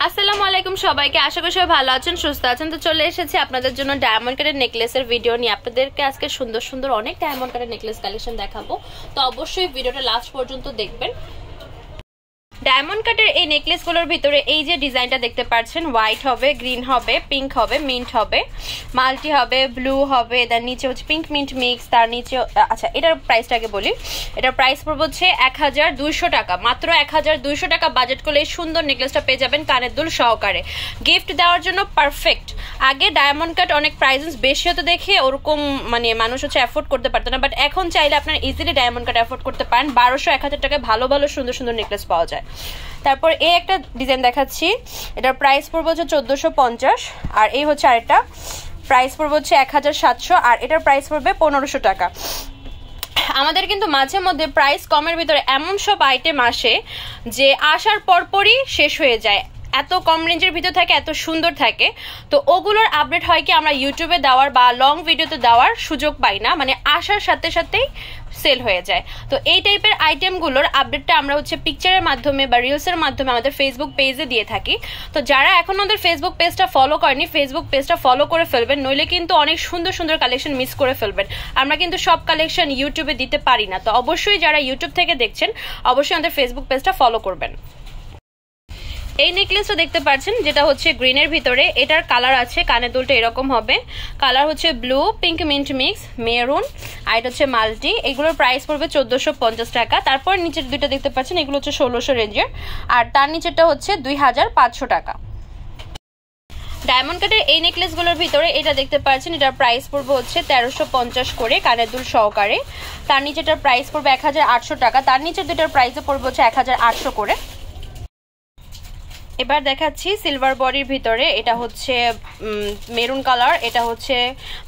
আসসালামু আলাইকুম সবাইকে, আশা করি সবাই ভালো আছেন, সুস্থ আছেন। তো চলে এসেছি আপনাদের জন্য ডায়মন্ড কাটের নেকলেসের ভিডিও নিয়ে। আপনাদেরকে আজকে সুন্দর সুন্দর অনেক ডায়মন্ড কাটের নেকলেস কালেকশন দেখাবো, তো অবশ্যই ভিডিওটা লাস্ট পর্যন্ত দেখবেন। ডায়মন্ড কাটের এই নেকলেসগুলোর ভিতরে এই যে ডিজাইনটা দেখতে পাচ্ছেন, হোয়াইট হবে, গ্রিন হবে, পিঙ্ক হবে, মিন্ট হবে, মাল্টি হবে, ব্লু হবে, তার নিচে হচ্ছে পিঙ্ক মিন্ট মিক্স, তার নিচে আচ্ছা এটার প্রাইসটাকে বলি। এটার প্রাইস পড়বে হচ্ছে 1200 টাকা, মাত্র 1200 টাকা বাজেট করলে এই সুন্দর নেকলেসটা পেয়ে যাবেন কানের দুল সহকারে, গিফট দেওয়ার জন্য পারফেক্ট। আগে ডায়মন্ড কাট অনেক প্রাইসেস বেশি হতো দেখে ওরকম মানে মানুষ হচ্ছে অ্যাফোর্ড করতে পারতো না, বাট এখন চাইলে আপনার ইজিলি ডায়মন্ড কাট অ্যাফোর্ড করতে পারেন। 1200-1000 টাকায় ভালো ভালো সুন্দর সুন্দর নেকলেস পাওয়া যায়। তারপর এই একটা ডিজাইন দেখাচ্ছি, এটার প্রাইস পড়বে হচ্ছে 1450, আর এই হচ্ছে আরেকটা প্রাইস পড়বে হচ্ছে 1700, আর এটার প্রাইস পড়বে 1500 টাকা। আমাদের কিন্তু মাঝে মধ্যে প্রাইস কমের ভিতরে এমন সব আইটেম আসে যে আসার পরপরই শেষ হয়ে যায়, এত কম রেঞ্জের ভিতর থাকে, এত সুন্দর থাকে। তো ওগুলোর আপডেট হয় কি আমরা ইউটিউবে দেওয়ার বা লং ভিডিওতে দেওয়ার সুযোগ পাই না, মানে আসার সাথে সাথেই সেল হয়ে যায়। তো এই টাইপের আইটেমগুলোর আপডেটটা আমরা হচ্ছে পিকচারের মাধ্যমে বা রিলসের মাধ্যমে আমাদের ফেসবুক পেজে দিয়ে থাকি। তো যারা এখন আমাদের ফেসবুক পেজটা ফলো করেনি, ফেসবুক পেজটা ফলো করে ফেলবেন, নইলে কিন্তু অনেক সুন্দর সুন্দর কালেকশন মিস করে ফেলবেন। আমরা কিন্তু সব কালেকশন ইউটিউবে দিতে পারি না, তো অবশ্যই যারা ইউটিউব থেকে দেখছেন অবশ্যই আমাদের ফেসবুক পেজটা ফলো করবেন। এই নেকলেসটা দেখতে পাচ্ছেন যেটা হচ্ছে গ্রিনের ভিতরে, এটার কালার আছে, কানের দুলটা এরকম হবে, কালার হচ্ছে blue, pink mint mix, maroon, আর এটা হচ্ছে মাল্টি। এগুলোর প্রাইস পড়বে 1450 টাকা। তারপর নিচের দুইটা দেখতে পাচ্ছেন, এগুলো হচ্ছে 1600 রেঞ্জের, আর তার নিচেরটা হচ্ছে 2500 টাকা। ডায়মন্ড কাটের এই নেকলেসগুলোর ভিতরে এটা দেখতে পাচ্ছেন, এটার প্রাইস পড়বে হচ্ছে 1350 করে কানের দুল সহকারে, তার নিচেটার প্রাইস পড়বে 1800 টাকা, তার নিচের দুটার প্রাইসও পড়বে হচ্ছে 1800 করে। এবার দেখাচ্ছি সিলভার বডির ভিতরে, এটা হচ্ছে মেরুন কালার, এটা হচ্ছে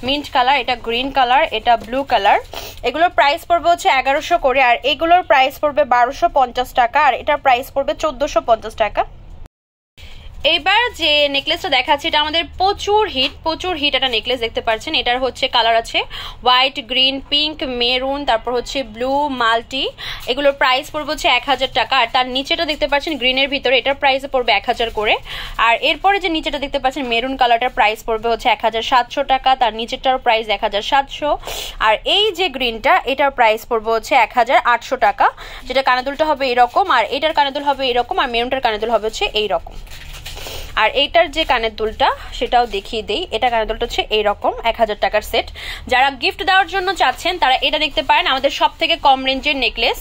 মিন্ট কালার, এটা গ্রিন কালার, এটা ব্লু কালার। এগুলোর প্রাইস পড়বে হচ্ছে 1100 করে, আর এগুলোর প্রাইস পড়বে 1250 টাকা, আর এটার প্রাইস পড়বে 1450 টাকা। এইবার যে নেকলেসটা দেখাচ্ছি এটা আমাদের প্রচুর হিট একটা নেকলেস দেখতে পাচ্ছেন। এটার হচ্ছে কালার আছে হোয়াইট, গ্রিন, পিঙ্ক, মেরুন, তারপর হচ্ছে ব্লু, মাল্টি। এগুলোর প্রাইস পড়বে হচ্ছে 1000 টাকা, আর তার নিচেটা দেখতে পাচ্ছেন গ্রিনের ভিতরে, এটার প্রাইস পড়বে 1000 করে। আর এরপরে যে নিচেটা দেখতে পাচ্ছেন মেরুন কালারটার প্রাইস পড়বে হচ্ছে 1700 টাকা, তার নিচেরটার প্রাইস 1700, আর এই যে গ্রিনটা এটার প্রাইস পড়বে হচ্ছে 1800 টাকা। যেটা কানাদুলটা হবে এরকম, আর এটার কানাদুল হবে এরকম, আর মেরুনটার কানাদুল হবে হচ্ছে এইরকম। আর এইটার যে কানের দুলটা সেটাও দেখিয়ে দেই, এটা কানের দুলটা হচ্ছে এইরকম 1000 টাকার সেট। যারা গিফট দেওয়ার জন্য চাচ্ছেন তারা এটা দেখতে পারেন, আমাদের সব থেকে কম রেঞ্জের নেকলেস।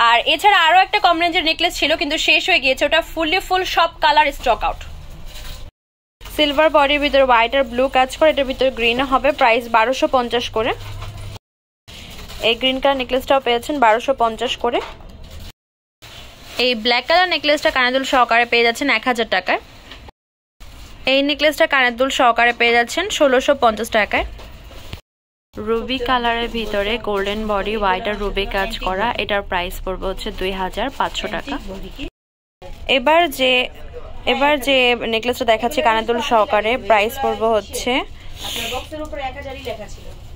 আর এছাড়া আরো একটা কম রেঞ্জের নেকলেস ছিল কিন্তু শেষ হয়ে গিয়েছে, ওটা ফুল সব কালার স্টক আউট। সিলভার বডির ভিতরে হোয়াইট আর ব্লু কাজ করে, এটার ভিতরে গ্রিন হবে, প্রাইস 1250 করে। এই গ্রিন কালার নেকলেসটাও পেয়েছেন 1250 করে। এই ব্ল্যাক কালার নেকলেসটা কানের দুল সহকারে পেয়ে যাচ্ছেন 1000 টাকায়। এই নেকলেসটা কানের দুল সহকারে পেয়ে যাচ্ছেন 1650 টাকায়। রুবি কালারের ভিতরে গোল্ডেন বডি, হোয়াইট আর রুবি কাজ করা, এটার প্রাইস পড়বে হচ্ছে 2500 টাকা। এবার যে নেকলেসটা দেখাচ্ছি কানের দুল সহকারে, প্রাইস পড়বে হচ্ছে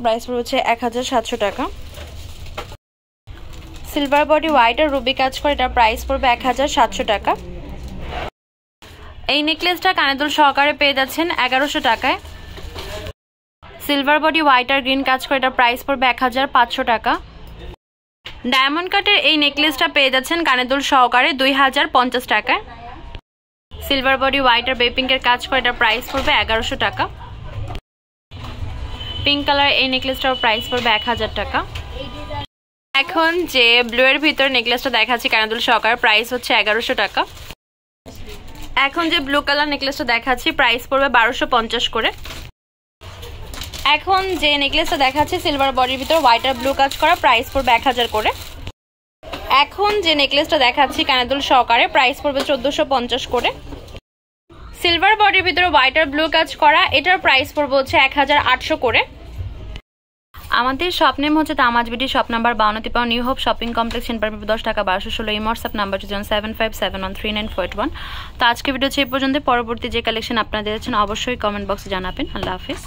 1700 টাকা। সিলভার বডি, হোয়াইট আর রুবি কাজ করে, এটার প্রাইস পড়বে 1700 টাকা। এই নেকলেসটা কানের দুল সহকারে পেয়ে যাচ্ছেন 1100 টাকায়। সিলভার বডি, হোয়াইট আর গ্রিন কাজ করে, এটার প্রাইস পড়বে 1500 টাকা। ডায়মন্ড কাটের এই নেকলেসটা পেয়ে যাচ্ছেন কানের দুল সহকারে 2050 টাকায়। সিলভার বডি, হোয়াইট আর বেবি পিঙ্কের কাজ করে, এটার প্রাইস পড়বে 1100 টাকা। পিঙ্ক কালার এই নেকলেসটার প্রাইস পড়বে 1000 টাকা। এখন যে ব্লু এর ভিতর নেকলেসটা দেখাচ্ছি কানের দুল সহকারে, প্রাইস হচ্ছে 1100 টাকা। এখন যে ব্লু কালার নেকলেসটা দেখাচ্ছি প্রাইস পড়বে 1250 করে। এখন যে নেকলেসটা দেখাচ্ছি সিলভার বডির ভিতর হোয়াইট আর ব্লু কাজ করা, প্রাইস পড়বে 1000 করে। এখন যে নেকলেসটা দেখাচ্ছি কানের দুল সহকারে, প্রাইস পড়বে 1450 করে। সিলভার বডির ভিতরে হোয়াইট আর ব্লু কাজ করা, এটার প্রাইস পড়বে হচ্ছে 1800 করে। আমাদের শপ নেম হচ্ছে Tamaz BD, shop number 52 new hope shopping complex, 10 টাকা 1216। এই হোয়াটসঅ্যাপ নাম্বার 07571399481। তো আজকে ভিডিও হচ্ছে এই পর্যন্ত। পরবর্তী যে কালেকশন আপনারা দেখছেন অবশ্যই কমেন্ট বক্সে জানাবেন। আল্লাহ হাফিজ।